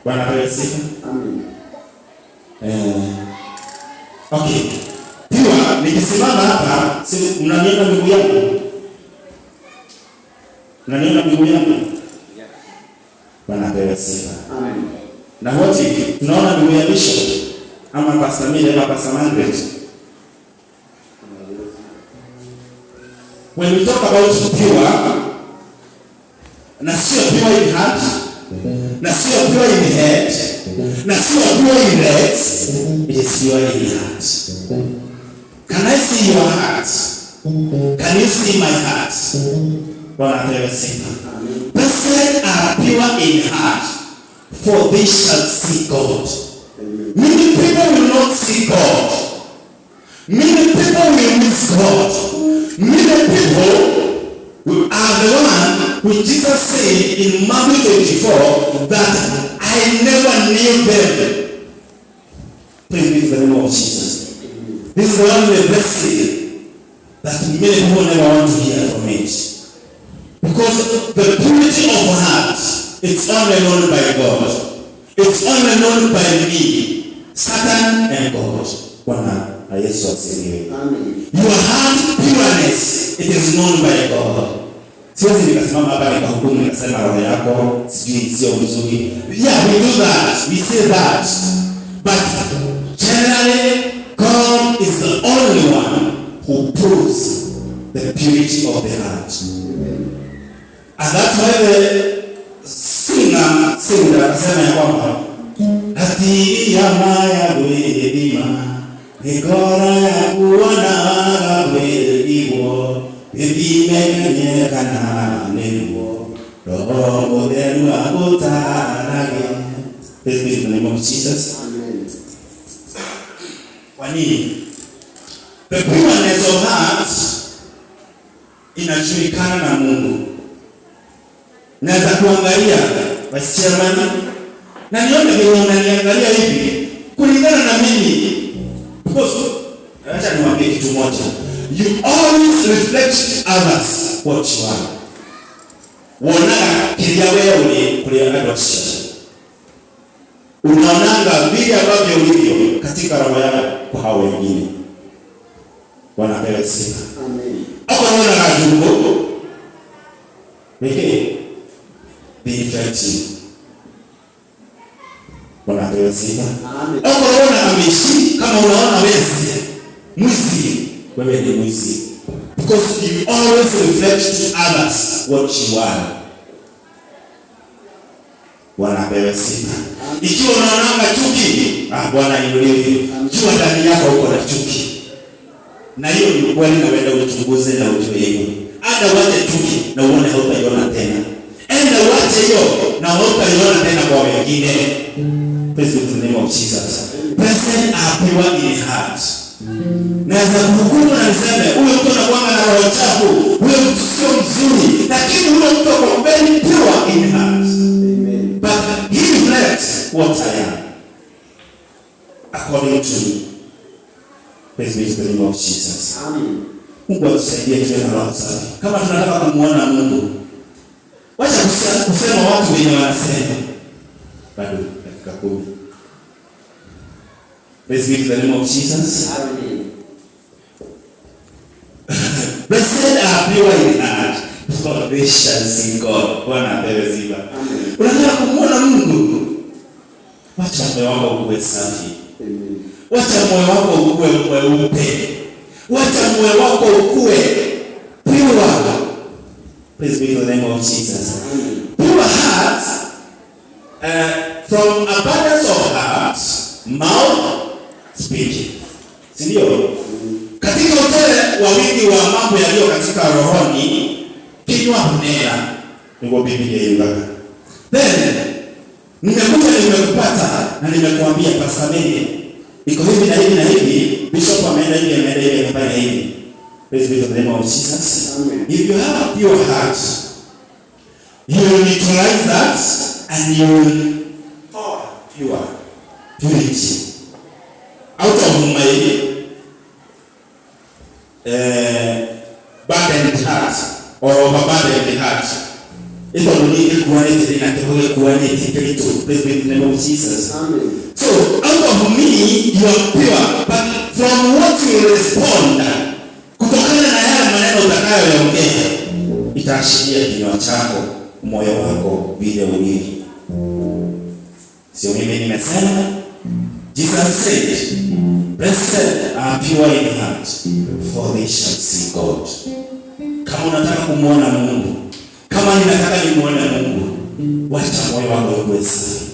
S1: Bwana apewe sifa. Amen. Okay. Pure, nikisimama hapa, si mnaniona miguu yangu? Mnaniona miguu yangu? Bwana apewe sifa. Amen. Na wote tunaona miguu ya Bishop ama Pastor Mille ama Pastor Margaret. When we talk about pure, na sio pure in heart, na sio pure in head, na sio pure in legs, it is pure in heart. Can I see your heart? Can you see my heart? Bwana apewe sifa. Blessed are pure in heart, for they shall see God. Many people will not see God. Many people will miss God. Many people are the one who Jesus said in Matthew 24 that I never knew them. Praise be to the name of Jesus. This is the only blessing that many people never want to hear from it. Because the purity of heart, it's only known by God. It's only known by me, Satan and God. Bwana Yesu asifiwe. Amen. Your heart pureness, it is known by God. Siwezi nikasimama hapa nikahukumu nikasema roho yako sijui sio mzuri. Yeah, we do that. We say that. But generally, God is the only one who proves the purity of the heart. And that's why the singer akasema ya kwamba hati ya maya gwedima nikora ya kuona gwediwo bibime kana niwo roho modelu agotarage. Praise be to the name of Jesus. Amen. Kwa nini? The pureness of heart inajulikana na Mungu. Naweza kuangalia Vice Chairman na nione vile unaniangalia hivi kulingana na mimi. Because acha niwaambie kitu moja. You always reflect others what you are. Unaona kilia wewe kuliana dosi. Unaonanga vile ambavyo ulivyo katika roho yako kwa hao wengine. Bwana apewe sifa. Amen. Hapo unaona kajungu. Pekee be effective. Bwana apewe sifa. Amen. Hapo unaona ameishi kama unaona wezi. Mwizi, wewe ni mwizi. Because you always reflect to others what you are. Bwana apewe sifa. Ikiwa unaona chuki, Bwana inuliwe. Jua ndani yako uko na chuki. Na hiyo ni kweli, na wewe uchunguze na ujue hivyo. Ada wache chuki na uone hautaiona tena. Enda wache hiyo na hautaiona tena kwa wengine. Praise the name of Jesus. Blessed are pure in heart. Naweza kuhukumu na niseme huyo mtu anakuwa na roho chafu, huyo mtu sio mzuri, lakini huyo mtu ako very pure in heart. Amen. But he reflects what I am according to me. Praise be to the name of Jesus. Amen. Mungu atusaidie tuwe na roho safi. Kama tunataka kumuona Mungu, wacha kusema watu wenye wanasema. Bado dakika 10. Praise be to the name of Jesus. Amen. Blessed are pure in heart, for they shall see God. Bwana apewe sifa. Unataka kumuona Mungu? Wacha moyo wako uwe safi. Wacha moyo wako uwe mweupe. Wacha moyo wako ukue pure. Praise be to the name of Jesus. Pure heart, from abundance of heart, mouth speaking. Sindio? Katika utele wa wingi wa mambo yaliyo katika rohoni, kinywa hunena. Ndio Biblia inasema. Then nimekupata na nimekuambia pasameni. Iko hivi na hivi na hivi, bishop ameenda hivi amefanya hivi. Praise be to the name of Jesus. Amen. If you have a pure heart, you will neutralize that and you will purity. Out of my burdened heart or overburdened heart. It will need quality and quality. Praise be to the name of Jesus. Amen. So out of me you are pure, but from what you respond, kutokana na yale maneno utakayoongea, itaashiria kinywa chako, moyo wako vile ulivyo. Sio mimi nimesema. Jesus said, blessed are pure in heart, for they shall see God. Kama unataka kumuona Mungu, kama ninataka nimuone Mungu, wacha moyo wangu uwe safi.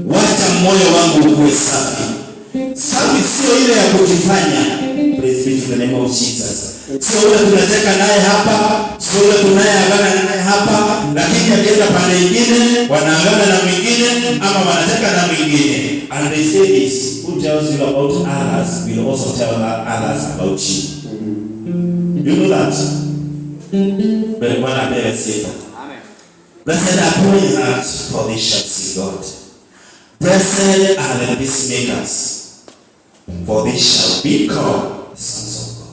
S1: Wacha moyo wangu uwe safi. Safi sio ile ya kujifanya. Praise be to the name of Jesus. Sio ule tunataka naye hapa, sio ule tunayeagana naye hapa, lakini akienda pande nyingine wanaagana na mwingine ama wanataka na mwingine. And they say this, who tells you about others will also tell others about you. You know that? But Bwana apewe sifa. Amen. Blessed are pure in heart, for they shall see God. Blessed are the peacemakers, for they shall be called sons of God.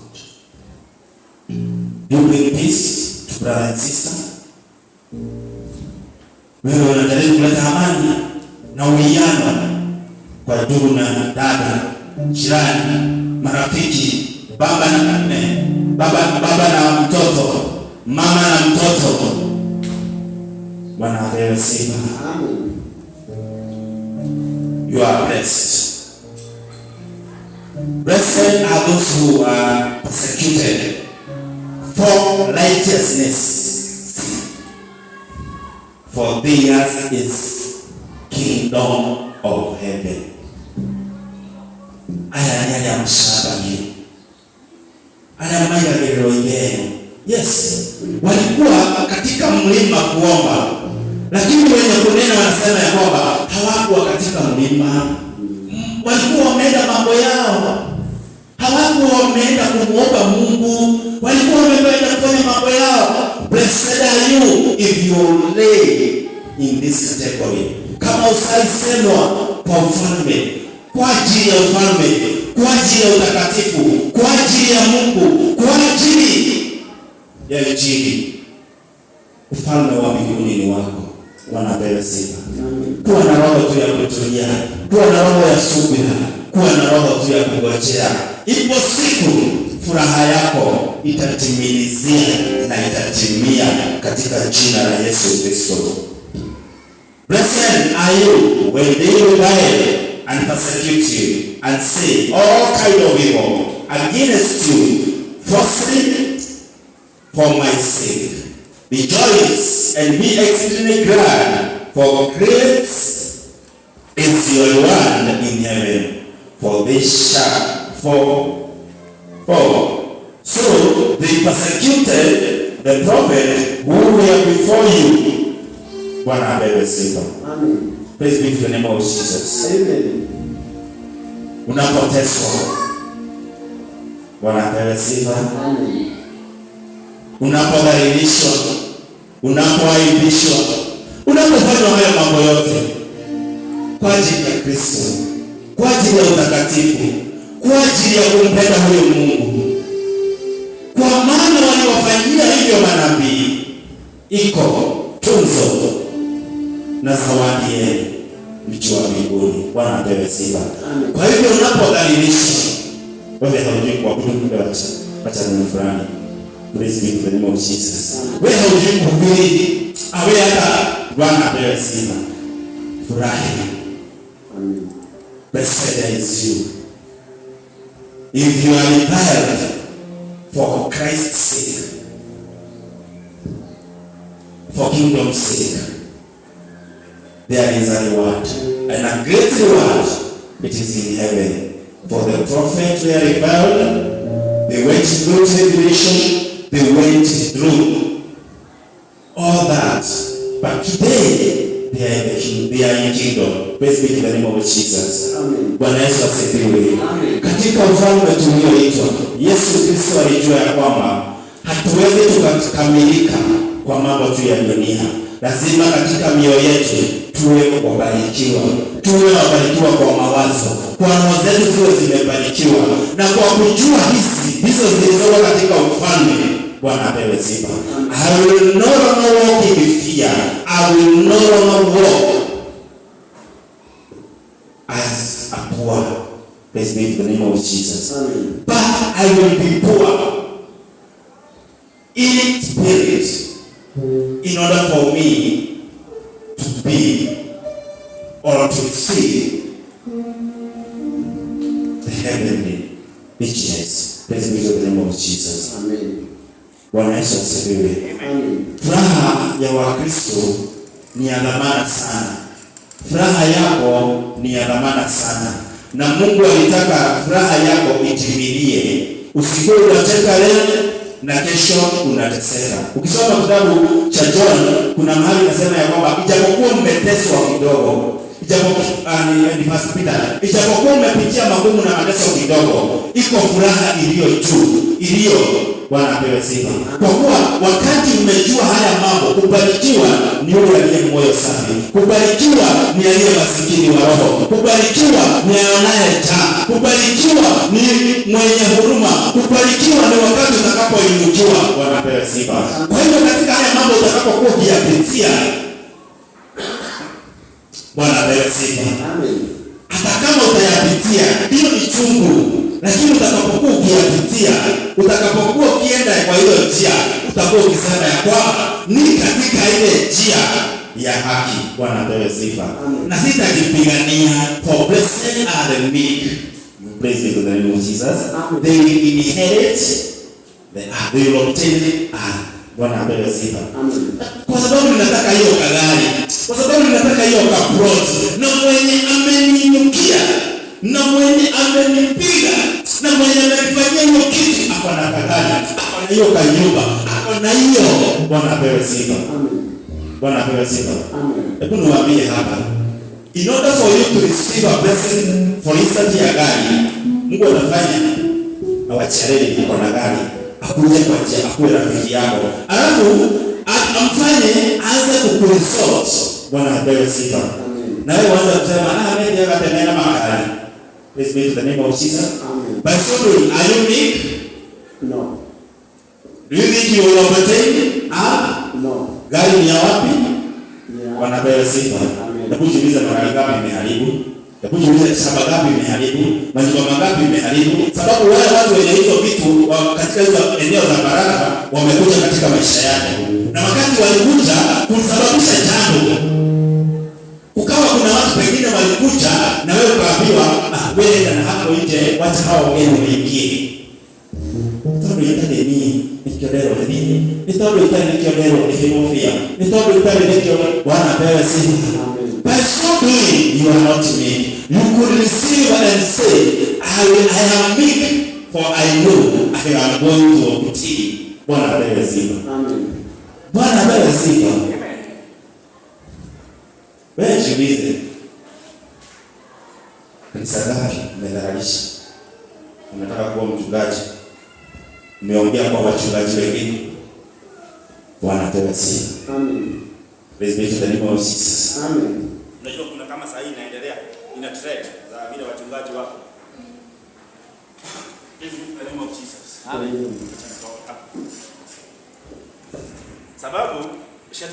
S1: You bring peace to brother and sister. Wewe unajaribu kuleta amani na uwiano kwa ndugu na dada, jirani, marafiki, baba na mtoto, mama na mtoto. Bwana apewe sifa. You are blessed. Blessed are those who are persecuted for righteousness, for theirs is kingdom of heaven. Aya ya mshaba hii. Aya maya leo yenu. Yes, walikuwa katika mlima kuomba, lakini wenye kunena wanasema ya kwamba hawakuwa katika mlima. Walikuwa wameenda mambo yao. Hawakuwa wameenda kumuomba Mungu. Walikuwa wameenda kufanya mambo yao. Blessed are you if you lay in this category. Kama usaisemwa kwa ufalme, kwa ajili ya ufalme, kwa ajili ya utakatifu, kwa ajili ya Mungu, kwa ajili ya injili. Ufalme wa mbinguni ni wako. Wanapewa sifa. Kuwa na roho tu ya kutulia, kuwa na roho ya subira, kuwa na roho tu ya kungojea. Ipo siku furaha yako itatimilizia na itatimia katika jina la Yesu Kristo. Blessed are you when they revile and persecute you and say all kind of evil against you falsely for my sake. Rejoice and be exceedingly glad, for great is your reward in heaven, for they shall fall. So they persecuted the prophet who were before you. Bwana apewe sifa. Amen. Praise be to the name of Jesus. Amen. Unapoteswa, Bwana apewe sifa. Amen. Unapodhalilishwa, unapoaibishwa, unapofanya haya mambo yote kwa ajili ya Kristo, kwa ajili ya utakatifu, kwa ajili ya kumpenda huyo Mungu, kwa maana waliwafanyia hivyo manabii, iko tunzo na zawadi yenu mji wa mbinguni. Bwana apewe sifa. Kwa hivyo unapodhalilishwa, wewe haujui kwa kutukuka wacha ni fulani. Praise be to the name of Jesus. Wewe hujui kuhubiri, awe hata Bwana apewe sifa. Furahi. Amen. Blessed is you. If you are retired for Christ's sake, for kingdom's sake, there is a reward, and a great reward. It is in heaven. For the prophet were reviled, they went through tribulation, they went through all that, but today they are in kingdom. Praise be to the name of Jesus. Amen. Bwana Yesu asifiwe. Katika ufalme tulioitwa, Yesu Kristo alijua ya kwamba hatuwezi tukakamilika kwa mambo tu ya dunia. Lazima katika mioyo yetu tuwe wabarikiwa. Tuwe wabarikiwa kwa mawazo, kwa roho zetu ziwe zimebarikiwa, na kwa kujua hizo zilizo katika ufalme. Bwana apewe sifa. I will no longer walk in fear. I will no longer walk as a poor. Praise be to the name of Jesus. Amen. But I will be poor in spirit, in order for me to be or to see the heavenly riches. Praise be to the name of Jesus. Amen. Bwana Yesu asifiwe. Amen. Furaha ya Wakristo ni ya dhamana sana. Furaha yako ni ya dhamana sana. Na Mungu alitaka furaha yako itimilie. Usikuwe unacheka leo na kesho unateseka. Ukisoma kitabu cha John, kuna mahali nasema ya kwamba ijapokuwa mmeteswa kidogo, ijapokuwa umepitia magumu na mateso kidogo, iko furaha iliyo juu, iliyo. Bwana apewe sifa. Kwa kuwa wakati umejua haya mambo, kubarikiwa ni yule aliye moyo safi. Kubarikiwa ni aliye masikini wa roho. Kubarikiwa ni aonaye taa. Kubarikiwa ni mwenye huruma. Kubarikiwa ni wakati utakapoinukiwa. Bwana apewe sifa. Kwa hiyo katika haya mambo utakapokuwa ukiyapitia, Bwana apewe sifa. Amen. Hata kama utayapitia, hiyo ni chungu. Lakini utakapokuwa ukiyapitia, utakapokuwa ukienda kwa hiyo njia, utakuwa ukisema ya kwamba ni katika ile njia ya haki. Bwana apewe sifa. Na sitajipigania. For blessed are the meek. Praise be to the name of Jesus. They will inherit the earth. They will obtain the earth. Bwana apewe sifa. Kwa sababu ninataka hiyo kagari, kwa sababu ninataka hiyo kaproti, na mwenye ameninukia, na mwenye amenipiga, na mwenye amenifanyia hiyo kitu, ako na kagari, ako na hiyo kanyumba, ako na hiyo. Bwana apewe sifa. Bwana apewe sifa. Hebu niwaambie hapa, in order for you to receive a blessing, for instance ya gari, Mungu anafanya awachareni uko na gari, akuje kwa njia, akuwe rafiki yako, alafu amfanye aanze kukuresort. Bwana apewe sifa. Na wewe uanze kusema mimi ndio magari. Praise be to the name of Jesus. Amen. By so doing, are you meek? No. Do you think you will obtain? No. Gari ni ya wapi? Yeah. Bwana apewe sifa. Hebu jiulize magari ngapi imeharibu? Hebu jiulize shamba ngapi imeharibu? Majumba mangapi imeharibu? Sababu wale watu wenye hizo vitu katika hizo eneo za baraka wamekuja katika maisha yako. Na wakati walikuja kusababisha jambo, ukawa kuna watu pengine walikuja na wewe ukaambiwa wewe na hapo nje wacha hao wengine waingie. Tado itale ni nikiodero ni. Tado itale nikiodero ni himofia. Tado itale nikiodero Bwana apewe sifa. By so doing, you are not meek. You could receive and say, I am meek, for I know I am going to obtain. Bwana apewe sifa. Amen. Bwana apewe sifa. Amen. Wewe jiulize, kanisa gani umedharaulisha? Unataka kuwa mchungaji, umeongea kwa wachungaji wengine. Bwana apewe sifa. Amen. Praise be to the name of Jesus. Amen. Unajua kuna kama saa hii inaendelea, ina trend za vile wachungaji wako. Praise be to the name of Jesus. Amen. Sababu